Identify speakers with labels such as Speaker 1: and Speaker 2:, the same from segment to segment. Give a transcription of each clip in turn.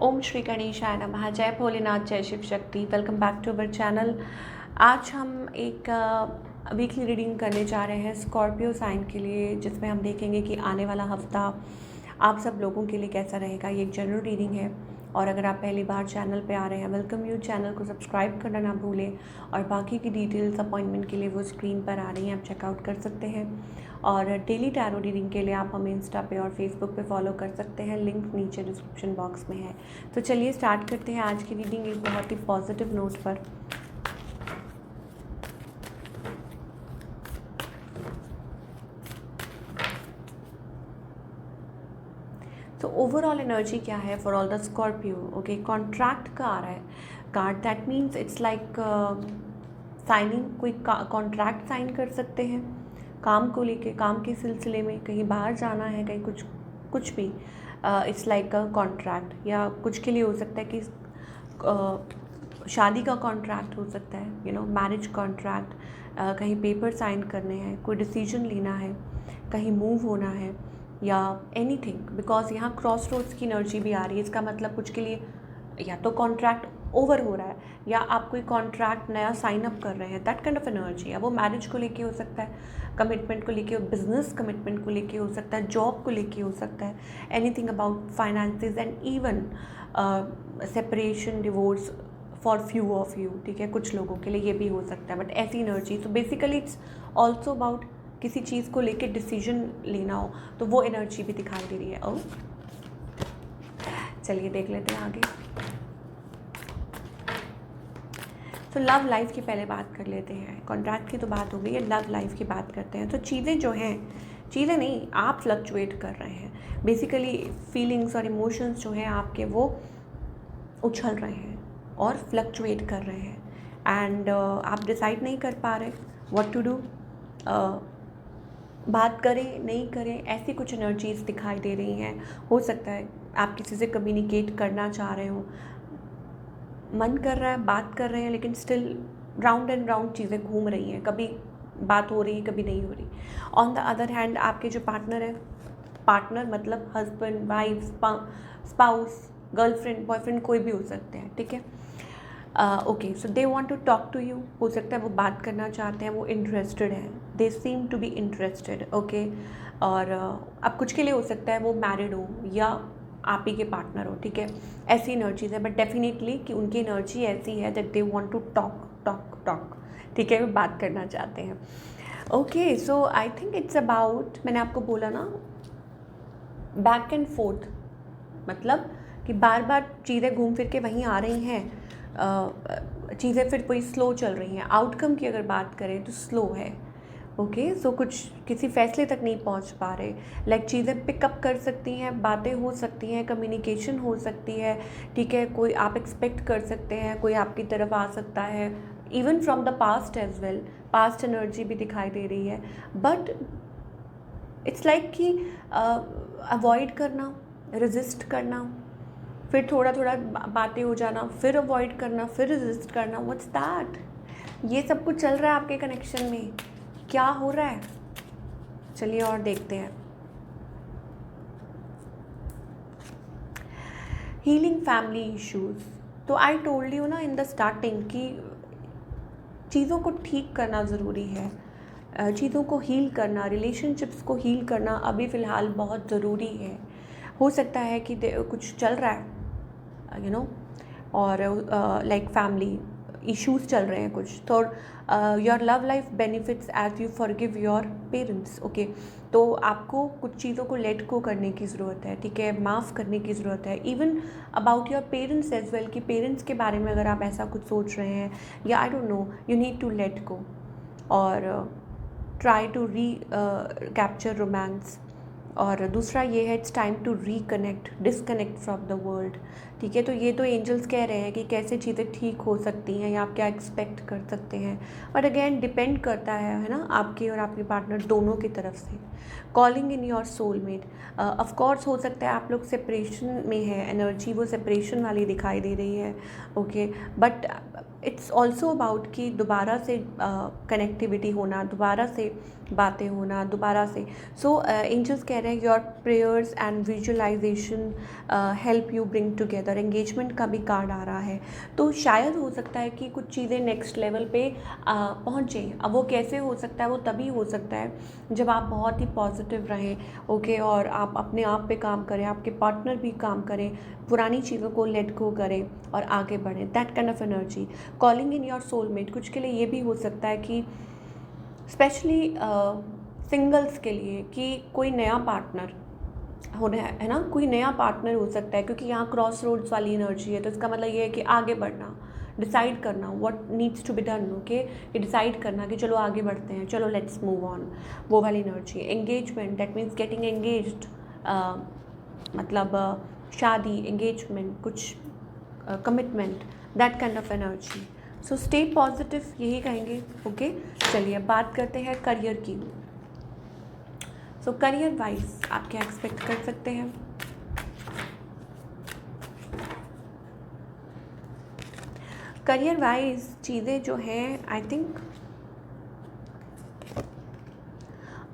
Speaker 1: ओम श्री गणेशाय नमः। जय भोलेनाथ, जय Shiv Shakti. Welcome back to our channel. आज हम एक वीकली रीडिंग करने जा रहे हैं स्कॉर्पियो साइन के लिए, जिसमें हम देखेंगे कि आने वाला हफ्ता आप सब लोगों के लिए कैसा रहेगा। ये एक जनरल रीडिंग है और अगर आप पहली बार चैनल पे आ रहे हैं, वेलकम यू। चैनल को सब्सक्राइब करना ना भूलें और बाकी की डिटेल्स अपॉइंटमेंट के लिए वो स्क्रीन पर आ रही हैं, आप चेकआउट कर सकते हैं। और डेली टैरो रीडिंग के लिए आप हमें इंस्टा पे और फेसबुक पे फॉलो कर सकते हैं, लिंक नीचे डिस्क्रिप्शन बॉक्स में है। तो चलिए स्टार्ट करते हैं आज की रीडिंग एक बहुत ही पॉजिटिव नोट पर। तो ओवरऑल एनर्जी क्या है for all the Scorpio. Okay, contract का आ रहा है card. That means it's like signing, कोई कॉन्ट्रैक्ट साइन कर सकते हैं काम को लेके, काम के सिलसिले में, कहीं बाहर जाना है, कहीं कुछ भी। इट्स लाइक अ कॉन्ट्रैक्ट, या कुछ के लिए हो सकता है कि शादी का कॉन्ट्रैक्ट हो सकता है, यू नो, मैरिज कॉन्ट्रैक्ट, कहीं पेपर साइन करने हैं, कोई डिसीजन लेना है, कहीं मूव होना है, या एनीथिंग। बिकॉज यहाँ क्रॉस रोड्स की एनर्जी भी आ रही है। इसका मतलब कुछ के लिए या तो कॉन्ट्रैक्ट ओवर हो रहा है या आप कोई कॉन्ट्रैक्ट नया साइन अप कर रहे हैं, दैट काइंड ऑफ एनर्जी है। वो मैरिज को लेके हो सकता है, कमिटमेंट को लेके, बिजनेस कमिटमेंट को लेके हो सकता है, जॉब को लेके हो सकता है, anything about finances and even separation, divorce for few of you. ठीक है, कुछ लोगों के लिए ये भी हो सकता है, बट ऐसी एनर्जी। तो बेसिकली इट्स ऑल्सो अबाउट किसी चीज़ को लेके डिसीजन लेना हो, तो वो एनर्जी भी दिखाई दे रही है। ओ चलिए देख लेते हैं आगे। तो लव लाइफ की पहले बात कर लेते हैं। कॉन्ट्रैक्ट की तो बात हो गई है, लव लाइफ की बात करते हैं। तो चीज़ें जो हैं, चीज़ें नहीं, आप फ्लक्चुएट कर रहे हैं। बेसिकली फीलिंग्स और इमोशंस जो हैं आपके, वो उछल रहे हैं और फ्लक्चुएट कर रहे हैं। एंड आप डिसाइड नहीं कर पा रहे व्हाट टू डू। बात करें नहीं करें, ऐसी कुछ एनर्जीज दिखाई दे रही हैं। हो सकता है आप किसी से कम्युनिकेट करना चाह रहे हो, मन कर रहा है, बात कर रहे हैं, लेकिन स्टिल राउंड एंड राउंड चीज़ें घूम रही हैं, कभी बात हो रही है, कभी नहीं हो रही। ऑन द अदर हैंड आपके जो पार्टनर है, पार्टनर मतलब husband, wife, spouse, girlfriend, boyfriend, कोई भी हो सकते हैं। ठीक है, okay, so they want to talk to you. हो सकता है वो बात करना चाहते हैं, वो इंटरेस्टेड हैं, they seem to be interested. Okay, और अब कुछ के लिए हो सकता है वो मैरिड हो या आप ही के पार्टनर हो। ठीक है, ऐसी एनर्जीज है, बट डेफिनेटली कि उनकी एनर्जी ऐसी है that they want to talk talk talk. ठीक है, वो बात करना चाहते हैं। Okay, so I think it's about, मैंने आपको बोला ना, बैक एंड फोर्थ, मतलब कि बार बार चीज़ें घूम फिर के वहीं आ रही हैं। चीज़ें फिर वही स्लो चल रही हैं। आउटकम की अगर बात करें तो स्लो है। ओके, सो कुछ किसी फैसले तक नहीं पहुंच पा रहे। लाइक चीज़ें पिकअप कर सकती हैं, बातें हो सकती हैं, कम्युनिकेशन हो सकती है। ठीक है, कोई आप एक्सपेक्ट कर सकते हैं, कोई आपकी तरफ आ सकता है, even from the past as well. Past energy भी दिखाई दे रही है, बट इट्स लाइक कि अवॉइड करना, रेजिस्ट करना, फिर थोड़ा थोड़ा बातें हो जाना, फिर अवॉइड करना, फिर रेजिस्ट करना। What's that? ये सब कुछ चल रहा है आपके कनेक्शन में, क्या हो रहा है? चलिए और देखते हैं। Healing family issues. तो आई टोल्ड यू ना इन द स्टार्टिंग कि चीज़ों को ठीक करना ज़रूरी है, चीज़ों को हील करना, रिलेशनशिप्स को हील करना अभी फ़िलहाल बहुत ज़रूरी है। हो सकता है कि कुछ चल रहा है, यू नो, और लाइक फैमिली इश्यूज चल रहे हैं कुछ, तो your love life benefits as you forgive your parents. Okay, तो आपको कुछ चीज़ों को लेट गो करने की ज़रूरत है। ठीक है, माफ़ करने की ज़रूरत है, even about your parents as well, कि पेरेंट्स के बारे में अगर आप ऐसा कुछ सोच रहे हैं, या I don't know, you need to let go और try to recapture romance. और दूसरा ये है, it's time to reconnect, disconnect from the world. ठीक है, तो ये तो एंजल्स कह रहे हैं कि कैसे चीज़ें ठीक हो सकती हैं या आप क्या एक्सपेक्ट कर सकते हैं। बट अगेन डिपेंड करता है ना, आपके और आपके पार्टनर दोनों की तरफ से। Calling in your soulmate, of course हो सकता है आप लोग सेपरेशन में है, एनर्जी वो सेपरेशन वाली दिखाई दे रही है। Okay, but it's also about कि दोबारा से कनेक्टिविटी होना, दोबारा से बातें होना दोबारा से। सो एंजल्स कह रहे हैं your prayers and visualisation help you bring together. Engagement का भी कार्ड आ रहा है, तो शायद हो सकता है कि कुछ चीज़ें नेक्स्ट लेवल पे पहुँचें। अब वो कैसे हो सकता है, वो तभी हो सकता है जब आप बहुत ही पॉजिटिव रहें, ओके, और आप अपने आप पे काम करें, आपके पार्टनर भी काम करें, पुरानी चीज़ों को लेट गो करें और आगे बढ़ें। That kind of energy calling in your soulmate. कुछ के लिए ये भी हो सकता है कि स्पेशली सिंगल्स के लिए कि कोई नया पार्टनर होना है ना, कोई नया पार्टनर हो सकता है, क्योंकि यहाँ क्रॉस रोड्स वाली एनर्जी है। तो इसका मतलब ये है कि आगे बढ़ना, डिसाइड करना what needs to be done, okay, कि डिसाइड करना कि चलो आगे बढ़ते हैं, चलो लेट्स मूव ऑन, वो वाली energy. Engagement, that means getting engaged, मतलब शादी, एंगेजमेंट, कुछ commitment, that kind of energy. So stay positive, यही कहेंगे, ओके। चलिए अब बात करते हैं करियर की। सो करियर वाइज आप क्या एक्सपेक्ट कर सकते हैं। करियर वाइज चीज़ें जो हैं, आई थिंक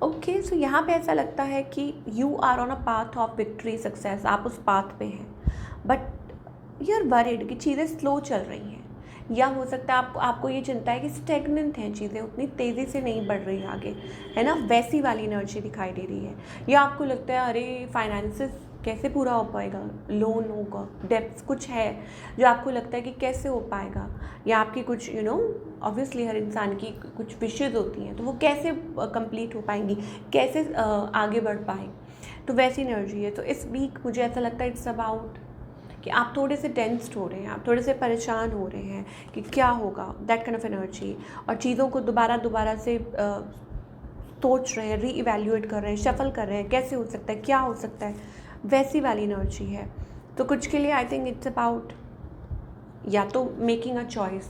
Speaker 1: ओके, सो यहाँ पे ऐसा लगता है कि you are on a path of victory, success, आप उस पाथ पे हैं, बट यू आर वरीड कि चीज़ें स्लो चल रही हैं, या हो सकता है आपको ये चिंता है कि स्टेगनेंट हैं चीज़ें, उतनी तेज़ी से नहीं बढ़ रही आगे, है ना, वैसी वाली एनर्जी दिखाई दे रही है। या आपको लगता है अरे फाइनेंसेस कैसे पूरा हो पाएगा, लोन होगा, डेब्ट्स कुछ है जो आपको लगता है कि कैसे हो पाएगा, या आपकी कुछ ऑब्वियसली हर इंसान की कुछ विशेज़ होती हैं, तो वो कैसे कंप्लीट हो पाएंगी, कैसे आगे बढ़ पाए, तो वैसी एनर्जी है। तो इस वीक मुझे ऐसा लगता है इट्स अबाउट कि आप थोड़े से टेंस्ड हो रहे हैं, आप थोड़े से परेशान हो रहे हैं कि क्या होगा, दैट काइंड ऑफ एनर्जी, और चीज़ों को दोबारा से सोच रहे हैं, री इवेल्यूएट कर रहे हैं, शफल कर रहे हैं, कैसे हो सकता है, क्या हो सकता है, वैसी वाली एनर्जी है। तो कुछ के लिए आई थिंक इट्स अबाउट या तो मेकिंग अ चॉइस,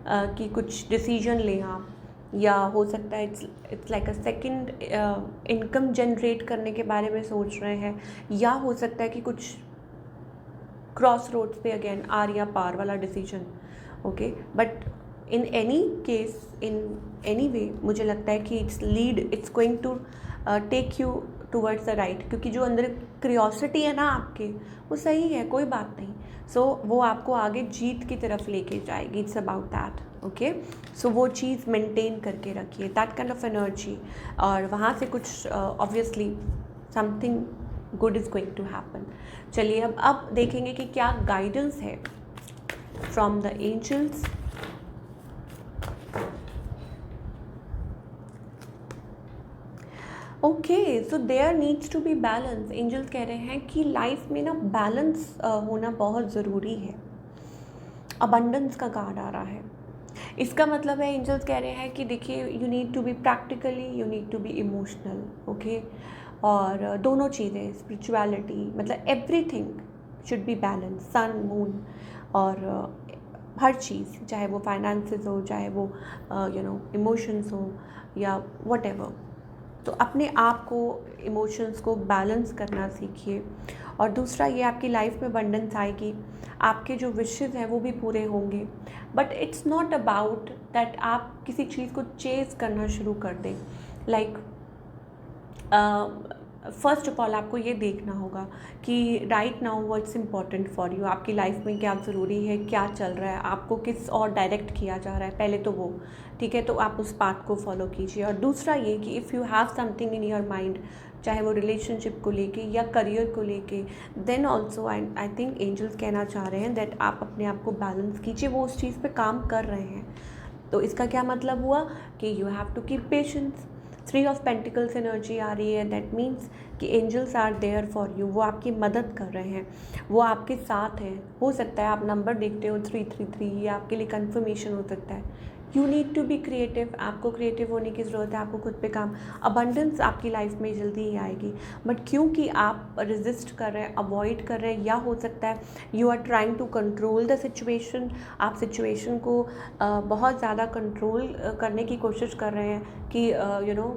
Speaker 1: कि कुछ डिसीजन लें आप, या हो सकता है it's like a second income generate करने के बारे में सोच रहे हैं, या हो सकता है कि कुछ क्रॉस रोड्स पे अगेन आर या पार वाला decision, okay. But in any case, in any way, मुझे लगता है कि it's going to take you towards the right, क्योंकि जो अंदर क्रियोसिटी है ना आपके, वो सही है, कोई बात नहीं। सो वो आपको आगे जीत की तरफ लेके जाएगी, इट्स अबाउट दैट, ओके। सो वो चीज़ मेंटेन करके रखिए, दैट काइंड ऑफ एनर्जी, और वहाँ से कुछ obviously something good is going to happen. चलिए अब देखेंगे कि क्या गाइडेंस है from the angels. Okay, so there needs to be balance. Angels कह रहे हैं कि लाइफ में ना बैलेंस होना बहुत ज़रूरी है। अबंडेंस का कार्ड आ रहा है, इसका मतलब है एंजल्स कह रहे हैं कि देखिए you need to be practically, you need to be emotional, okay, और दोनों चीज़ें, स्पिरिचुअलिटी, मतलब everything should be balance, sun moon, और हर चीज़, चाहे वो फाइनेंसेस हो, चाहे वो इमोशंस हो, या व्हाटएवर। तो अपने आप को, इमोशंस को बैलेंस करना सीखिए। और दूसरा, ये आपकी लाइफ में अबंडेंस आएगी, आपके जो विशेज़ हैं वो भी पूरे होंगे। But it's not about that आप किसी चीज़ को चेज़ करना शुरू कर दें। लाइक फर्स्ट ऑफ ऑल आपको ये देखना होगा कि right now what's important for you, आपकी लाइफ में क्या ज़रूरी है, क्या चल रहा है, आपको किस और डायरेक्ट किया जा रहा है, पहले तो वो, ठीक है, तो आप उस पाथ को फॉलो कीजिए। और दूसरा ये कि if you have something in your mind, चाहे वो रिलेशनशिप को लेके या करियर को लेके, then also I think angels कहना चाह रहे हैं दैट आप अपने आप को बैलेंस कीजिए, वो उस चीज़ पे काम कर रहे हैं। तो इसका क्या मतलब हुआ कि you have to keep patience. 3 of pentacles energy आ रही है, दैट मीन्स कि angels are there for you, वो आपकी मदद कर रहे हैं, वो आपके साथ हैं। हो सकता है आप नंबर देखते हो 333, ये आपके लिए कंफर्मेशन हो सकता है। You need to be creative, आपको क्रिएटिव होने की ज़रूरत है, आपको खुद पे काम। अबंडेंस आपकी लाइफ में जल्दी ही आएगी, बट क्योंकि आप रेजिस्ट कर रहे हैं, अवॉइड कर रहे हैं, या हो सकता है you are trying to control the situation, आप सिचुएशन को बहुत ज़्यादा कंट्रोल करने की कोशिश कर रहे हैं कि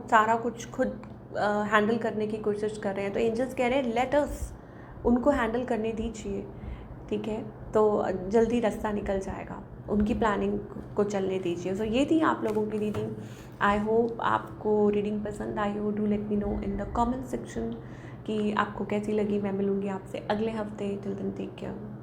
Speaker 1: सारा कुछ खुद हैंडल करने की कोशिश कर रहे हैं। तो एंजल्स कह रहे हैं लेट अस, उनको हैंडल करने दीजिए, ठीक है, तो जल्दी रास्ता निकल जाएगा, उनकी प्लानिंग को चलने दीजिए। सो ये थी आप लोगों की रीडिंग। आई होप आपको रीडिंग पसंद आई हो। Do let me know in the comment section कि आपको कैसी लगी। मैं मिलूँगी आपसे अगले हफ्ते। Till then take care.